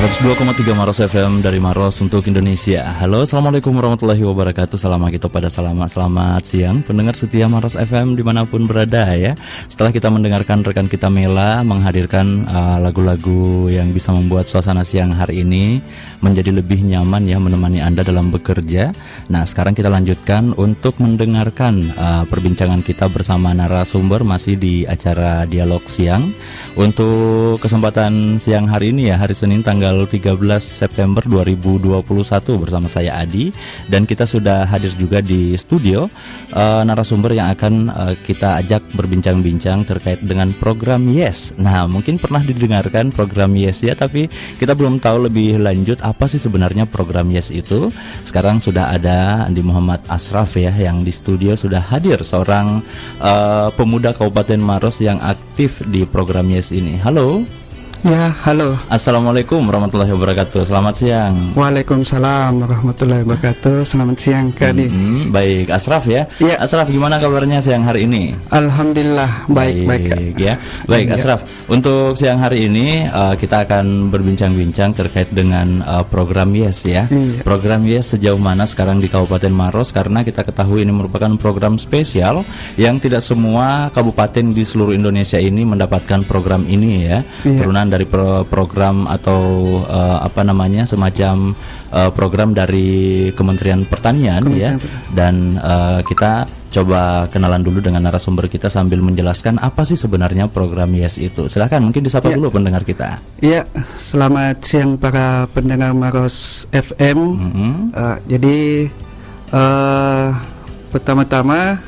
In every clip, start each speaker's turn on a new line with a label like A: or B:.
A: 102,3 Maros FM dari Maros untuk Indonesia. Halo, assalamualaikum warahmatullahi wabarakatuh. Selamat siang pendengar setia Maros FM dimanapun berada ya. Setelah kita mendengarkan rekan kita Mela menghadirkan lagu-lagu yang bisa membuat suasana siang hari ini menjadi lebih nyaman ya, menemani Anda dalam bekerja. Nah, sekarang kita lanjutkan untuk mendengarkan perbincangan kita bersama narasumber masih di acara Dialog Siang. Untuk kesempatan siang hari ini ya, hari Senin tanggal 13 September 2021 bersama saya Adi, dan kita sudah hadir juga di studio narasumber yang akan kita ajak berbincang-bincang terkait dengan program YES. Nah, mungkin pernah didengarkan program YES ya, tapi kita belum tahu lebih lanjut apa sih sebenarnya program YES itu. Sekarang sudah ada Andi Muhammad Asraf ya, yang di studio sudah hadir, seorang pemuda Kabupaten Maros yang aktif di program YES ini. Halo.
B: Ya, halo.
A: Assalamualaikum warahmatullahi wabarakatuh. Selamat siang.
B: Waalaikumsalam warahmatullahi wabarakatuh. Selamat siang, Kak Adi.
A: Baik, Asraf ya.
B: Ya.
A: Asraf, gimana kabarnya siang hari ini?
B: Alhamdulillah baik
A: ya. Baik, Asraf. Untuk siang hari ini kita akan berbincang-bincang terkait dengan program YES ya.
B: Iya.
A: Program YES sejauh mana sekarang di Kabupaten Maros, karena kita ketahui ini merupakan program spesial yang tidak semua kabupaten di seluruh Indonesia ini mendapatkan program ini ya.
B: Iya.
A: Turunan dari program atau semacam program dari Kementerian Pertanian ya. Dan kita coba kenalan dulu dengan narasumber kita sambil menjelaskan apa sih sebenarnya program YES itu. Silakan, mungkin disapa dulu pendengar kita.
B: Iya, selamat siang para pendengar Maros FM. Jadi pertama-tama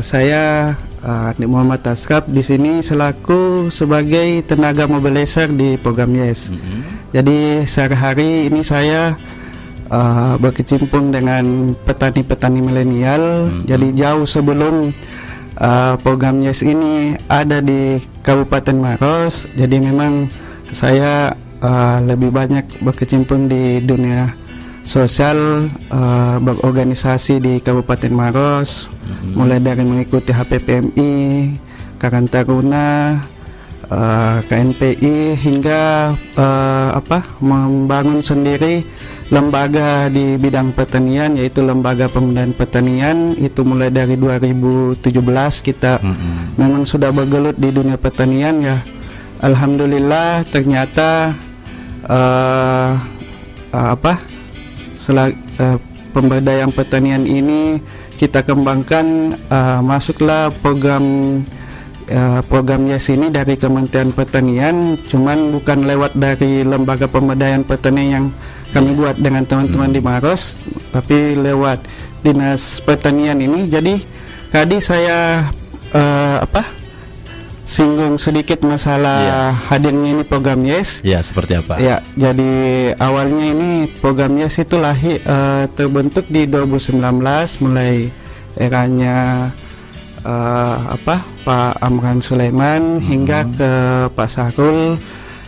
B: saya Andi Muhammad Asraf di sini selaku sebagai tenaga mobilizer di program YES. Jadi sehari-hari ini saya berkecimpung dengan petani-petani milenial. Jadi jauh sebelum program YES ini ada di Kabupaten Maros. Jadi memang saya lebih banyak berkecimpung di dunia sosial, berorganisasi di Kabupaten Maros, mulai dari mengikuti HPPMI, Karang Taruna, KNPI, hingga membangun sendiri lembaga di bidang pertanian, yaitu Lembaga Pemberdayaan Pertanian. Itu mulai dari 2017 kita memang sudah bergelut di dunia pertanian ya. Alhamdulillah ternyata pemberdayaan pertanian ini kita kembangkan, masuklah program YES ini dari Kementerian Pertanian, cuman bukan lewat dari Lembaga Pemberdayaan Pertanian yang kami buat dengan teman-teman di Maros, tapi lewat Dinas Pertanian ini. Jadi tadi saya singgung sedikit masalah hadirnya ini program YES.
A: Ya, seperti apa?
B: Ya, jadi awalnya ini program YES itu terbentuk di 2019, mulai eranya Pak Amran Sulaiman hingga ke Pak Sahrul.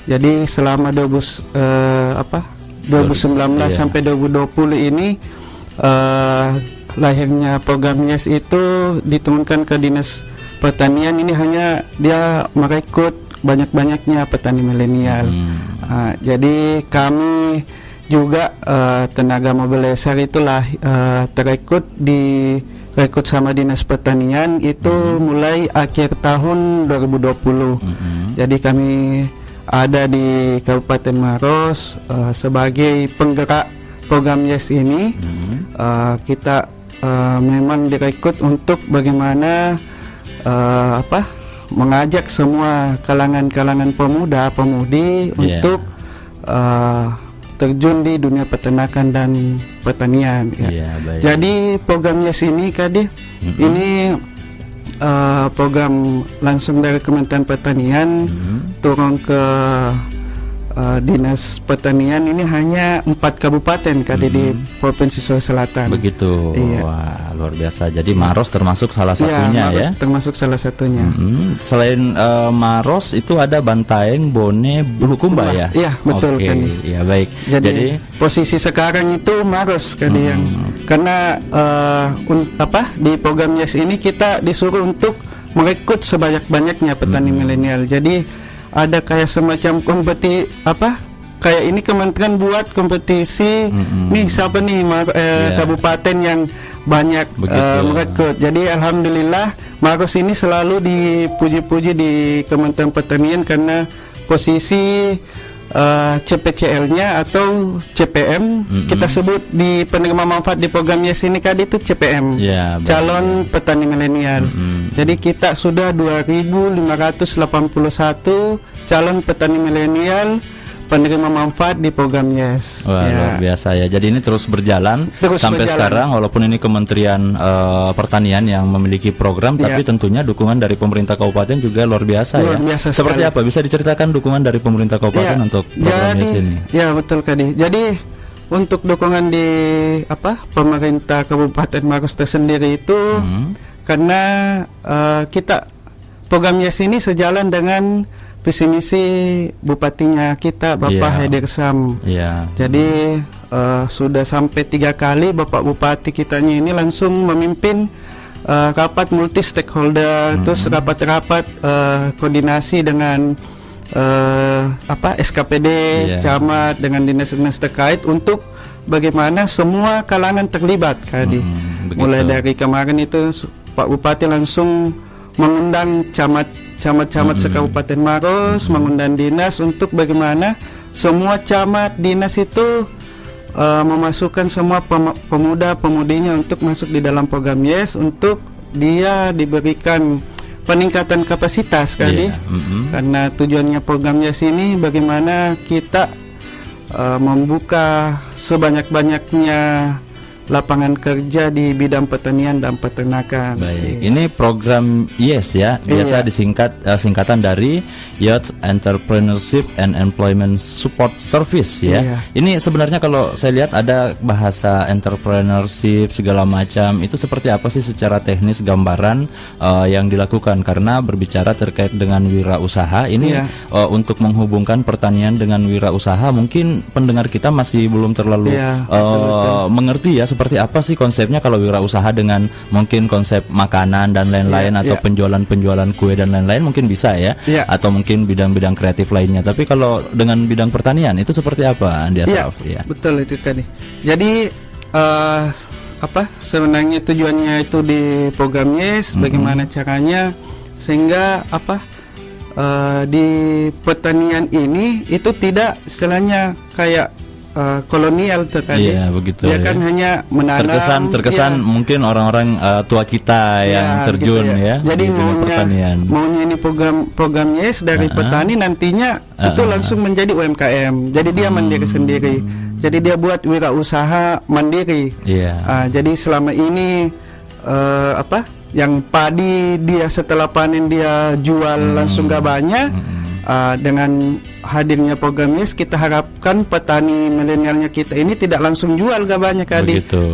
B: Jadi selama 2019 sampai 2020 ini lahirnya program YES itu diturunkan ke Dinas Pertanian. Ini hanya dia merekrut banyak-banyaknya petani milenial. Jadi kami juga tenaga mobilizer itulah direkrut sama Dinas Pertanian itu mulai akhir tahun 2020. Jadi kami ada di Kabupaten Maros sebagai penggerak program YES ini. Kita memang direkrut untuk bagaimana mengajak semua kalangan-kalangan pemuda-pemudi untuk terjun di dunia peternakan dan pertanian ya. Jadi program YES ini ini program langsung dari Kementerian Pertanian turun ke Dinas Pertanian. Ini hanya 4 kabupaten di Provinsi Sulawesi Selatan.
A: Begitu.
B: Iya.
A: Wah, luar biasa. Jadi Maros termasuk salah satunya
B: Maros
A: ya.
B: termasuk salah satunya.
A: Selain Maros itu ada Bantaeng, Bone, Bulukumba ya.
B: Iya, betul kan.
A: Iya, baik.
B: Jadi posisi sekarang itu Maros yang karena di program YES ini kita disuruh untuk merekrut sebanyak-banyaknya petani milenial. Jadi ada kayak semacam kayak ini kementerian buat kompetisi nih siapa nih kabupaten yang banyak merekrut. Jadi alhamdulillah Maros ini selalu dipuji-puji di Kementerian Pertanian karena posisi CPCL-nya atau CPM kita sebut di penerima manfaat di program YES ini kan itu CPM, calon petani milenial. Jadi kita sudah 2.581 calon petani milenial penerima manfaat di program YES.
A: Wah, luar biasa ya. Jadi ini terus berjalan sampai sekarang, walaupun ini Kementerian Pertanian yang memiliki program, tapi tentunya dukungan dari pemerintah kabupaten juga luar biasa ya. Seperti apa? Bisa diceritakan dukungan dari pemerintah kabupaten untuk program YES ini? Ya,
B: betul Kadi. Jadi untuk dukungan di pemerintah Kabupaten Maros tersendiri itu karena kita program YES ini sejalan dengan visi misi bupatinya kita Bapak Haidir Sam. Jadi sudah sampai 3 kali Bapak Bupati kitanya ini langsung memimpin rapat multi stakeholder, terus rapat-rapat koordinasi dengan SKPD, camat, dengan dinas-dinas terkait untuk bagaimana semua kalangan terlibat Kadi. Mulai dari kemarin itu Pak Bupati langsung mengundang camat-camat sekabupaten Maros, mengundang dinas untuk bagaimana semua camat dinas itu memasukkan semua pemuda-pemudinya untuk masuk di dalam program YES untuk dia diberikan peningkatan kapasitas Kadi. Karena tujuannya program YES ini bagaimana kita membuka sebanyak-banyaknya lapangan kerja di bidang pertanian dan peternakan.
A: Baik, ini program YES ya, biasa disingkat singkatan dari Youth Entrepreneurship and Employment Support Service ya. Ini sebenarnya kalau saya lihat ada bahasa entrepreneurship segala macam, itu seperti apa sih secara teknis gambaran yang dilakukan? Karena berbicara terkait dengan wirausaha ini untuk menghubungkan pertanian dengan wirausaha, mungkin pendengar kita masih belum terlalu mengerti ya. Seperti apa sih konsepnya kalau wirausaha dengan mungkin konsep makanan dan lain-lain atau penjualan kue dan lain-lain mungkin bisa ya, atau mungkin bidang-bidang kreatif lainnya. Tapi kalau dengan bidang pertanian itu seperti apa, Andi Asraf?
B: Betul itu tadi. Jadi sebenarnya tujuannya itu di program YES, bagaimana caranya sehingga di pertanian ini itu tidak istilahnya kayak kolonial terkait.
A: Begitu.
B: Dia kan hanya menanam.
A: Terkesan mungkin orang-orang tua kita yang terjun gitu Jadi
B: maunya ini program YES dari petani nantinya itu langsung menjadi UMKM. Jadi dia mandiri sendiri. Jadi dia buat wirausaha mandiri. Jadi selama ini yang padi dia setelah panen dia jual langsung gak banyak. Dengan hadirnya program YES kita harapkan petani milenialnya kita ini tidak langsung jual gak banyak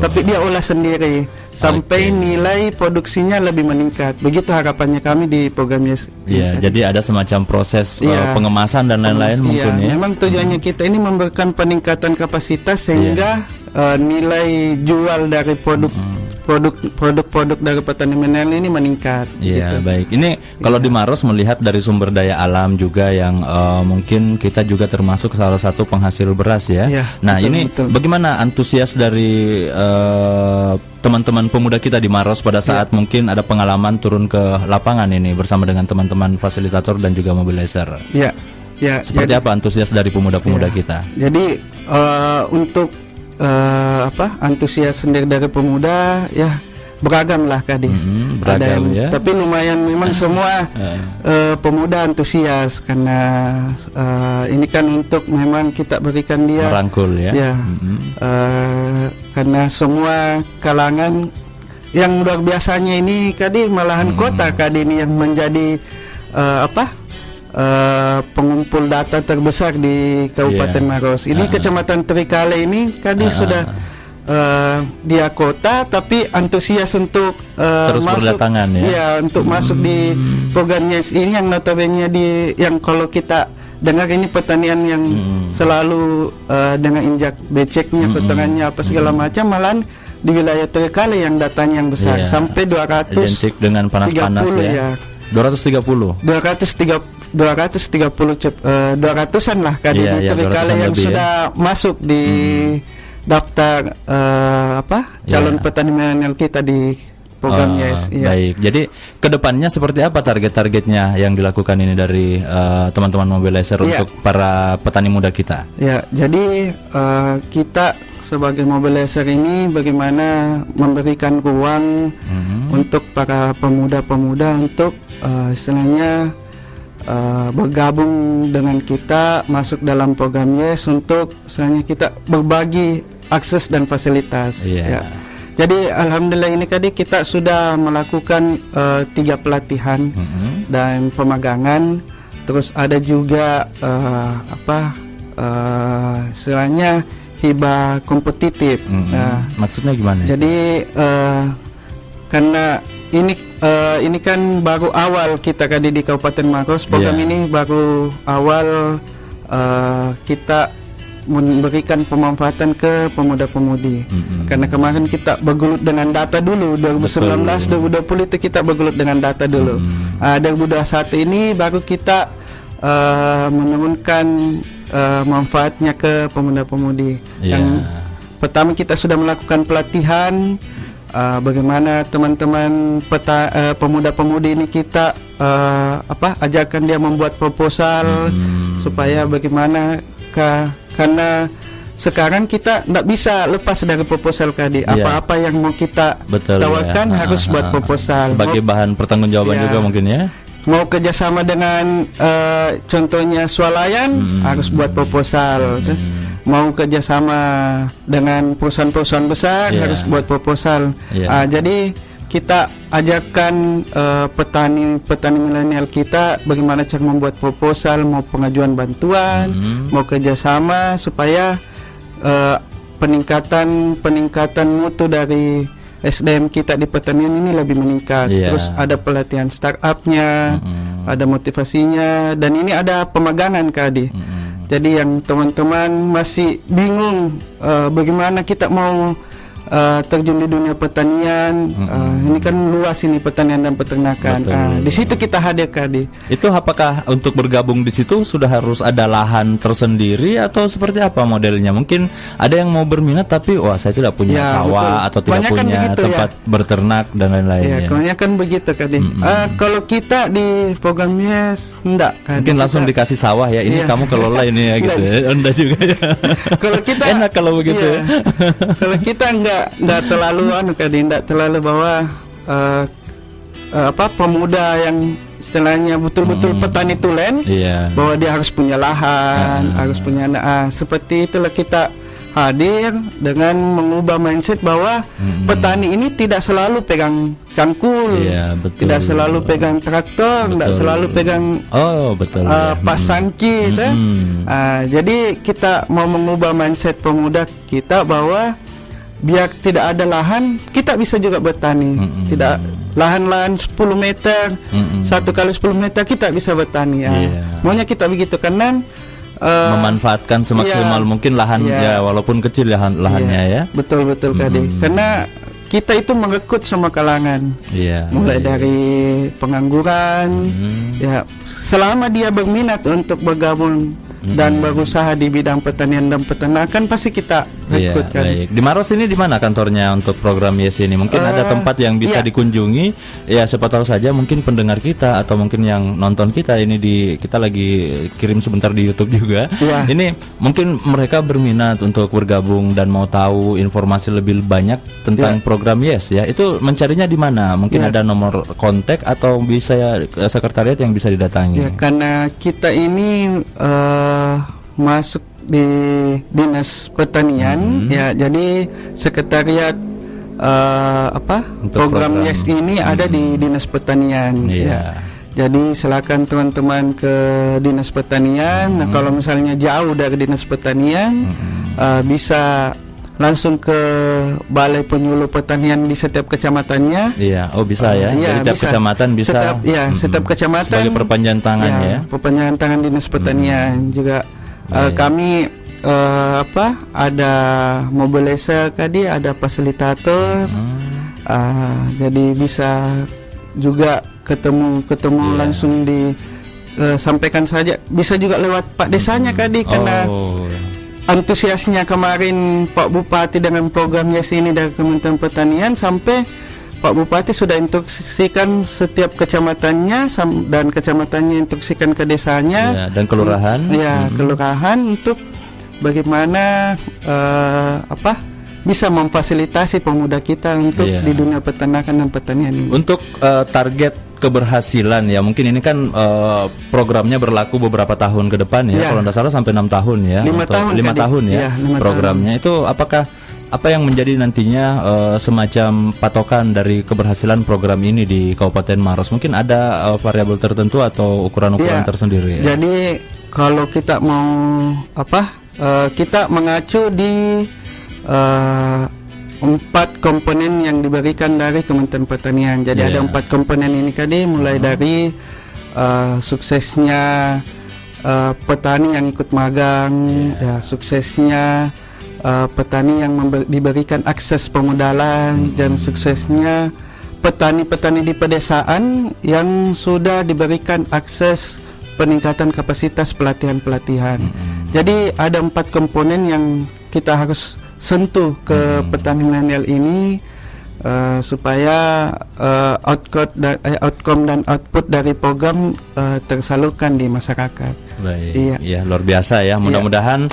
B: tapi dia olah sendiri sampai nilai produksinya lebih meningkat. Begitu harapannya kami di program YES.
A: Jadi ada semacam proses pengemasan dan lain-lain mungkin ya.
B: Memang tujuannya kita ini memberikan peningkatan kapasitas sehingga nilai jual dari produk-produk dari petani milenial ini meningkat.
A: Baik. Ini kalau di Maros melihat dari sumber daya alam juga yang mungkin kita juga termasuk salah satu penghasil beras ya. Nah, bagaimana antusias dari teman-teman pemuda kita di Maros pada saat mungkin ada pengalaman turun ke lapangan ini bersama dengan teman-teman fasilitator dan juga mobilizer? Seperti apa antusias dari pemuda-pemuda kita?
B: Jadi untuk antusias sendiri dari pemuda beragam lah Kadi.
A: Beragam
B: tapi lumayan memang semua pemuda antusias karena ini kan untuk memang kita berikan dia
A: merangkul
B: karena semua kalangan yang luar biasanya ini Kadi malahan kota Kadi ini yang menjadi pengumpul data terbesar di Kabupaten Maros. Ini Kecamatan Trikale ini Kadi sudah dia kota tapi antusias untuk
A: terus
B: masuk
A: berdatangan
B: untuk masuk di program YES ini yang notabene yang kalau kita dengar ini pertanian yang selalu dengan injak beceknya pertaniannya apa segala macam, malahan di wilayah Trikale yang datanya yang besar sampai 200
A: identik dengan panas-panas 230
B: 200-an lah kan
A: Iya, iya,
B: kali
A: 200-an
B: yang
A: lebih,
B: sudah masuk di daftar calon
A: Iya.
B: petani milenial kita di program YES. Iya.
A: Baik. Jadi kedepannya seperti apa target-targetnya yang dilakukan ini dari teman-teman Mobilizer
B: Iya.
A: untuk para petani muda kita?
B: Ya, jadi kita sebagai Mobilizer ini bagaimana memberikan ruang untuk para pemuda-pemuda untuk istilahnya bergabung dengan kita masuk dalam program YES untuk istilahnya kita berbagi akses dan fasilitas.
A: Iya.
B: Ya. Jadi alhamdulillah ini tadi kita sudah melakukan 3 pelatihan dan pemagangan. Terus ada juga istilahnya hibah kompetitif. Nah,
A: Maksudnya gimana?
B: jadi karena ini kan baru awal kita di Kabupaten Maros. Program
A: Iya.
B: ini baru awal kita memberikan pemanfaatan ke pemuda-pemudi. Karena kemarin kita bergelut dengan data dulu 2019, 2020 itu kita bergelut dengan data dulu. 2021 ini baru kita menurunkan manfaatnya ke pemuda-pemudi. Yang pertama kita sudah melakukan pelatihan bagaimana teman-teman pemuda-pemudi ini kita ajarkan dia membuat proposal supaya bagaimana karena sekarang kita tidak bisa lepas dari proposal tadi. Apa-apa yang mau kita tawarkan harus buat proposal.
A: Sebagai bahan pertanggungjawaban juga mungkin ya.
B: Mau kerjasama dengan contohnya swalayan harus buat proposal. Mau kerjasama dengan perusahaan-perusahaan besar harus buat proposal. Jadi kita ajarkan petani milenial kita bagaimana cara membuat proposal, mau pengajuan bantuan, mau kerjasama supaya peningkatan mutu dari SDM kita di pertanian ini lebih meningkat. Terus ada pelatihan startupnya, ada motivasinya, dan ini ada pemagangan Kadi. Jadi yang teman-teman masih bingung bagaimana kita mau terjun di dunia pertanian, ini kan luas ini pertanian dan peternakan. Di situ kita hadir Kadi.
A: Itu apakah untuk bergabung di situ sudah harus ada lahan tersendiri atau seperti apa modelnya? Mungkin ada yang mau berminat tapi wah saya tidak punya sawah atau tidak
B: Kebanyakan
A: punya
B: begitu,
A: tempat berternak dan lain-lain.
B: Ya, kebanyakan begitu Kadi. Kalau kita di programnya enggak Kadi.
A: Mungkin langsung dikasih sawah ya. Ini kamu kelola ini ya gitu. Enggak juga ya.
B: Kalau kita
A: enak kalau begitu.
B: Iya. Kalau kita enggak terlalu enggak terlalu bahwa pemuda yang istilahnya betul-betul petani tulen, bahwa dia harus punya lahan, harus punya seperti itulah kita hadir dengan mengubah mindset bahwa petani ini tidak selalu pegang cangkul, tidak selalu pegang traktor, tidak selalu pegang pasangki. Jadi kita mau mengubah mindset pemuda kita bahwa biar tidak ada lahan, kita bisa juga bertani. Tidak lahan-lahan 10 meter, 1 kali 10 meter kita bisa bertani. Maunya kita begitu karena
A: memanfaatkan semaksimal mungkin lahan walaupun kecil lahannya ya.
B: Betul Kadi. Karena kita itu merekrut semua kalangan. Mulai dari pengangguran, ya selama dia berminat untuk bergabung dan berusaha di bidang pertanian dan peternakan pasti kita rekrutkan.
A: Baik. Di Maros ini di mana kantornya untuk program YES ini? Mungkin ada tempat yang bisa dikunjungi. Ya siapa tahu saja mungkin pendengar kita atau mungkin yang nonton kita ini kita lagi kirim sebentar di YouTube juga. Ini mungkin mereka berminat untuk bergabung dan mau tahu informasi lebih banyak tentang program YES ya. Itu mencarinya di mana? Mungkin ada nomor kontak atau bisa sekretariat yang bisa didatangi.
B: Ya, karena kita ini masuk di Dinas Pertanian, ya jadi sekretariat program YES ini ada di Dinas Pertanian. Jadi silakan teman-teman ke Dinas Pertanian. Nah, kalau misalnya jauh dari Dinas Pertanian, bisa langsung ke Balai Penyuluh Pertanian di setiap kecamatannya.
A: Bisa ya. Jadi setiap kecamatan bisa.
B: Setiap kecamatan
A: sebagai perpanjangan tangan ya.
B: Perpanjangan tangan Dinas Pertanian juga. Kami ada mobilizer tadi, ada fasilitator. Jadi bisa juga ketemu langsung di sampaikan saja, bisa juga lewat Pak Desanya Kadi, karena antusiasnya kemarin Pak Bupati dengan program YES ini dari Kementerian Pertanian, sampai Pak Bupati sudah instruksikan setiap kecamatannya dan kecamatannya instruksikan ke desanya
A: dan kelurahan.
B: Kelurahan untuk bagaimana bisa memfasilitasi pemuda kita untuk di dunia peternakan dan pertanian ini. Untuk
A: target keberhasilan ya, mungkin ini kan programnya berlaku beberapa tahun ke depan ya, kalau tidak salah sampai 6 tahun ya,
B: 5
A: tahun ya,
B: 5
A: programnya
B: tahun.
A: Itu apa yang menjadi nantinya semacam patokan dari keberhasilan program ini di Kabupaten Maros? Mungkin ada variabel tertentu atau ukuran-ukuran tersendiri ya?
B: Jadi kalau kita mau kita mengacu di 4 komponen yang diberikan dari Kementerian Pertanian. Jadi ada 4 komponen ini tadi, mulai dari suksesnya petani yang ikut magang, suksesnya petani yang diberikan akses pemodalan, dan suksesnya petani-petani di pedesaan yang sudah diberikan akses peningkatan kapasitas pelatihan-pelatihan. Jadi ada 4 komponen yang kita harus sentuh ke petani milenial ini supaya outcome dan output dari program tersalurkan di masyarakat.
A: Baik, ya luar biasa ya. Mudah-mudahan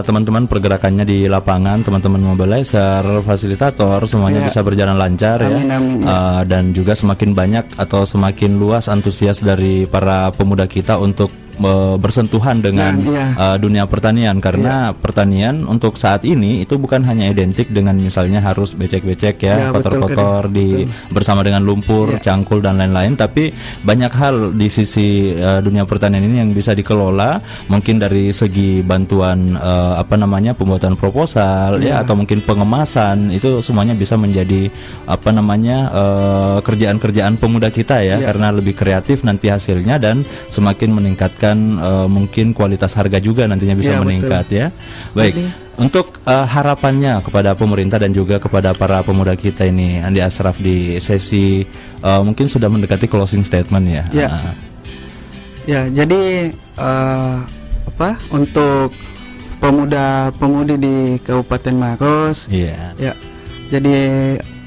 A: teman-teman pergerakannya di lapangan, teman-teman mobilizer, fasilitator, semuanya bisa berjalan lancar. Amin. Dan juga semakin banyak atau semakin luas antusias dari para pemuda kita untuk bersentuhan dengan dunia pertanian, karena pertanian untuk saat ini itu bukan hanya identik dengan misalnya harus becek-becek kotor-kotor bersama dengan lumpur, cangkul dan lain-lain, tapi banyak hal di sisi dunia pertanian ini yang bisa dikelola, mungkin dari segi bantuan pembuatan proposal atau mungkin pengemasan, itu semuanya bisa menjadi kerjaan-kerjaan pemuda kita karena lebih kreatif nanti hasilnya dan semakin meningkatkan mungkin kualitas harga juga nantinya bisa meningkat. Baik. Untuk harapannya kepada pemerintah dan juga kepada para pemuda kita ini, Andi Ashraf, di sesi mungkin sudah mendekati closing statement ya.
B: Jadi untuk pemuda-pemudi di Kabupaten Maros, jadi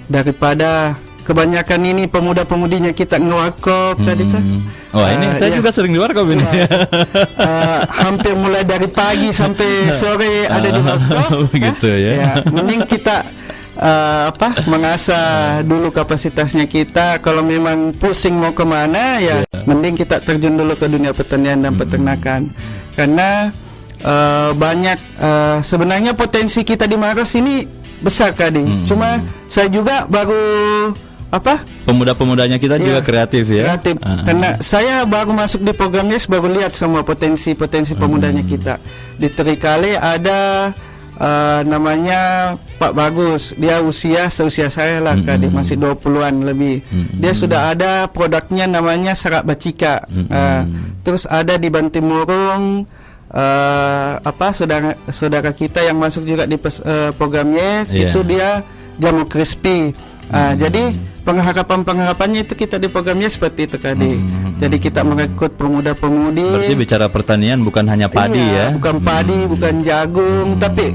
B: daripada kebanyakan ini pemuda-pemudinya kita ngewarkop tadi kan.
A: Ini saya juga sering di warkop ini.
B: Hampir mulai dari pagi sampai sore ada di warkop.
A: Begitu ya.
B: Mending kita mengasah dulu kapasitasnya kita. Kalau memang pusing mau kemana mending kita terjun dulu ke dunia pertanian dan peternakan. Karena banyak sebenarnya potensi kita di Maros ini besar Kadi. Cuma saya juga baru
A: pemuda-pemudanya kita juga kreatif ya.
B: Karena saya baru masuk di program YES, baru lihat semua potensi pemudanya kita. Di Terikale ada namanya Pak Bagus, dia seusia saya lah Kadi, masih 20-an lebih. Dia sudah ada produknya namanya serak bacika. Terus ada di Bantimurung saudara kita yang masuk juga di program YES, itu dia jamu crispy. Jadi pengharapannya itu kita di programnya seperti itu tadi. Jadi kita merekrut pemuda-pemudi.
A: Berarti bicara pertanian bukan hanya padi
B: bukan padi, bukan jagung, tapi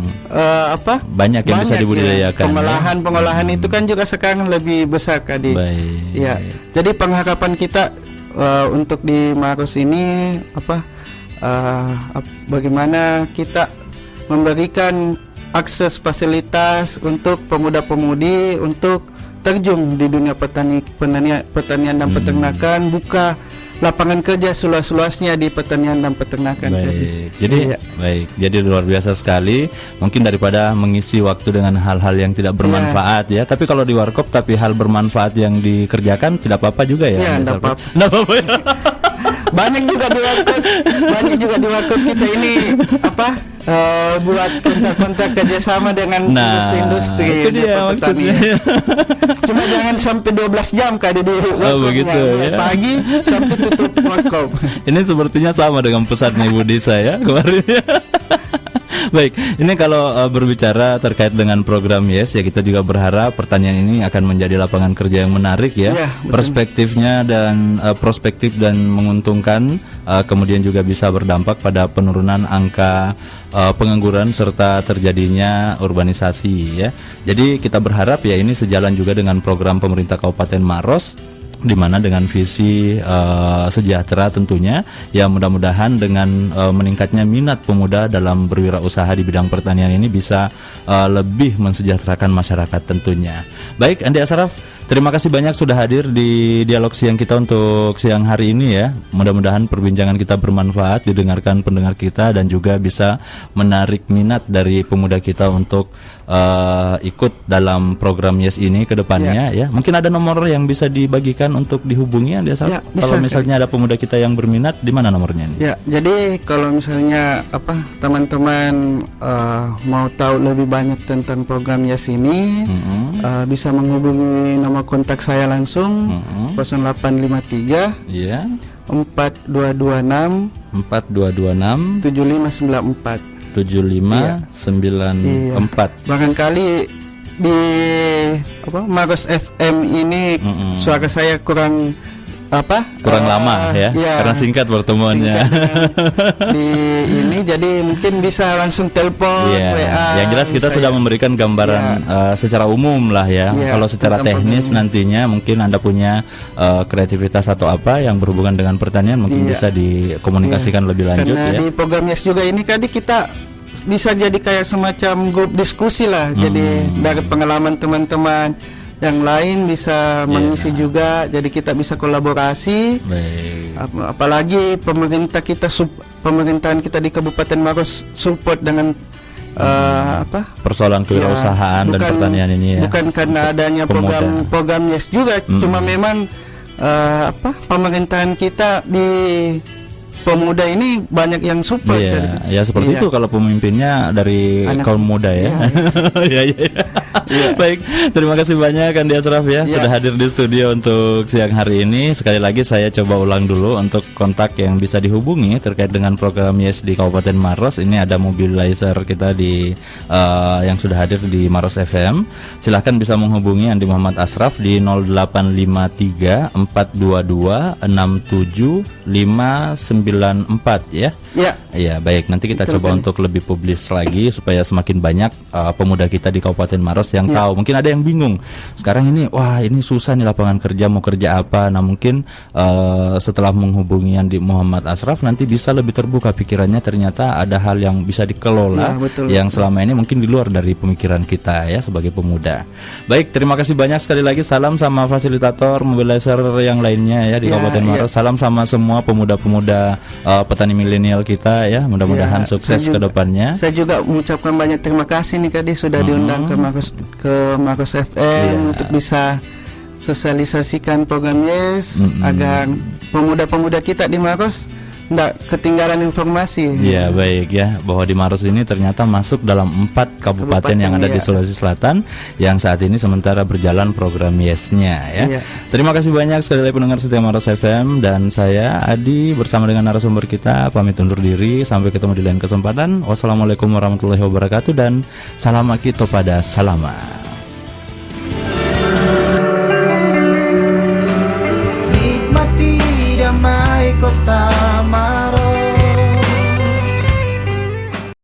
A: banyak yang bisa dibudidayakan.
B: Pengolahan itu kan juga sekarang lebih besar tadi. Jadi pengharapan kita untuk di Maros ini bagaimana kita memberikan akses fasilitas untuk pemuda-pemudi untuk terjun di dunia pertanian dan peternakan, buka lapangan kerja seluas-luasnya di pertanian dan peternakan.
A: Jadi luar biasa sekali. Mungkin daripada mengisi waktu dengan hal-hal yang tidak bermanfaat tapi kalau di warkop tapi hal bermanfaat yang dikerjakan tidak apa-apa juga ya.
B: Tidak apa-apa. Banyak juga di warkop kita ini buat kontak-kontak kerjasama dengan industri-industri.
A: Itu dia maksudnya.
B: Cuma jangan sampai 12 jam di
A: begitu
B: pagi sampai tutup warkop.
A: Ini sepertinya sama dengan pesannya Ibu Disa ya kemarin. Baik, ini kalau berbicara terkait dengan program Yes, ya kita juga berharap pertanian ini akan menjadi lapangan kerja yang menarik ya,
B: Ya, betul.
A: perspektifnya dan prospektif dan menguntungkan, kemudian juga bisa berdampak pada penurunan angka pengangguran serta terjadinya urbanisasi ya. Jadi kita berharap ya ini sejalan juga dengan program pemerintah Kabupaten Maros, di mana dengan visi sejahtera tentunya, ya mudah-mudahan dengan meningkatnya minat pemuda dalam berwirausaha di bidang pertanian ini bisa lebih mensejahterakan masyarakat tentunya. Baik, Andi Asraf, terima kasih banyak sudah hadir di dialog siang kita untuk siang hari ini ya. Mudah-mudahan perbincangan kita bermanfaat, didengarkan pendengar kita dan juga bisa menarik minat dari pemuda kita untuk ikut dalam program Yes ini ke depannya ya. Mungkin ada nomor yang bisa dibagikan untuk dihubungi Andi Asraf.
B: Ya, bisa,
A: kalau misalnya ada pemuda kita yang berminat, di mana nomornya nih?
B: Ya, jadi kalau misalnya teman-teman mau tahu lebih banyak tentang program Yes ini, bisa menghubungi nomor kontak saya langsung 0853
A: Iya.
B: 4226
A: 4226
B: 7594.
A: 7594.
B: Barangkali di Maros FM ini suara saya kurang
A: lama ya, karena singkat pertemuannya.
B: Di ini jadi mungkin bisa langsung telepon, WA.
A: Yang jelas kita sudah memberikan gambaran secara umum lah ya. Kalau secara teknis nantinya mungkin Anda punya kreativitas atau apa yang berhubungan dengan pertanian mungkin bisa dikomunikasikan lebih lanjut.
B: Karena di program Yes juga ini tadi kita bisa jadi kayak semacam grup diskusi lah. Jadi dari pengalaman teman-teman yang lain bisa mengisi juga, jadi kita bisa kolaborasi.
A: Baik.
B: Apalagi pemerintahan kita di Kabupaten Maros support dengan
A: persoalan kewirausahaan dan pertanian ini ya.
B: Bukan karena adanya program Yes juga, cuma memang pemerintahan kita di pemuda ini banyak yang support.
A: Ya seperti itu kalau pemimpinnya dari kaum muda ya. Baik, terima kasih banyak Andi Asraf ya sudah hadir di studio untuk siang hari ini. Sekali lagi saya coba ulang dulu untuk kontak yang bisa dihubungi terkait dengan program Yes di Kabupaten Maros. Ini ada mobilizer kita di yang sudah hadir di Maros FM. Silahkan bisa menghubungi Andi Muhammad Asraf di 0853 422 6759 ya. Iya, baik. Nanti kita coba untuk lebih publis lagi supaya semakin banyak pemuda kita di Kabupaten Maros yang tahu. Mungkin ada yang bingung. Sekarang ini ini susah nih lapangan kerja, mau kerja apa. Nah, mungkin setelah menghubungi Andi Muhammad Asraf nanti bisa lebih terbuka pikirannya, ternyata ada hal yang bisa dikelola yang selama ini mungkin di luar dari pemikiran kita ya sebagai pemuda. Baik, terima kasih banyak sekali lagi. Salam sama fasilitator mobilizer yang lainnya ya di Kabupaten Maros. Salam sama semua pemuda-pemuda petani milenial kita ya, mudah-mudahan sukses ke depannya.
B: Saya juga mengucapkan banyak terima kasih nih Kadi sudah diundang ke Maros FM untuk bisa sosialisasikan program Yes agar pemuda-pemuda kita di Maros tidak ketinggalan informasi.
A: Iya, baik ya, bahwa di Maros ini ternyata masuk dalam 4 kabupaten yang ada di Sulawesi Selatan yang saat ini sementara berjalan program Yes-nya ya. Terima kasih banyak sekali lagi pendengar setia Maros FM, dan saya Adi bersama dengan narasumber kita pamit undur diri, sampai ketemu di lain kesempatan. Wassalamualaikum warahmatullahi wabarakatuh dan salam akito pada salama.
C: Nikmati damai kota